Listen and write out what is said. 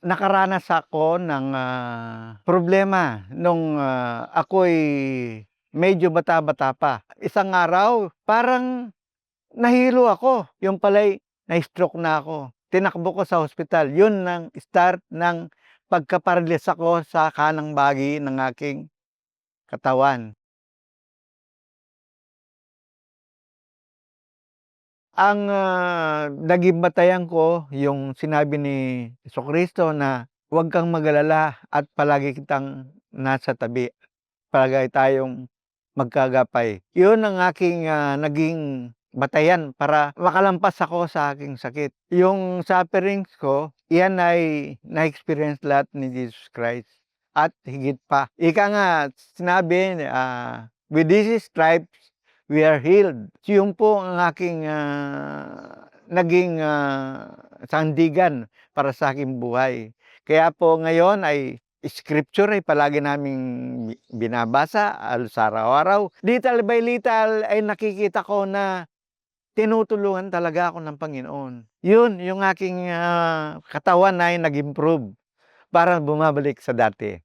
nakaranas ako ng, problema nung, ako'y medyo bata-bata pa. Isang araw parang nahilo ako, yun pala'y na-stroke na ako. Tinakbo ko sa ospital, yun ang start ng pagka-paralysis ako sa kanang bahagi ng aking katawan. Ang, naging batayan ko yung sinabi ni Jesucristo na, "Huwag kang mag-alala at palagi kitang nasa tabi, palagi tayong magkagapay." Yun ang aking, naging batayan para makalampas ako sa aking sakit. Yung sufferings ko, iyan ay na-experience lahat ni Jesus Christ at higit pa. Ika nga sinabi, "With these stripes we are healed." Yun po ang aking, naging, sandigan para sa aking buhay. Kaya po ngayon ay scripture ay palagi naming binabasa halos araw-araw. Little by little ay nakikita ko na tinutulungan talaga ako ng Panginoon. Yun yung aking, katawan ay nag-improve, parang bumabalik sa dati.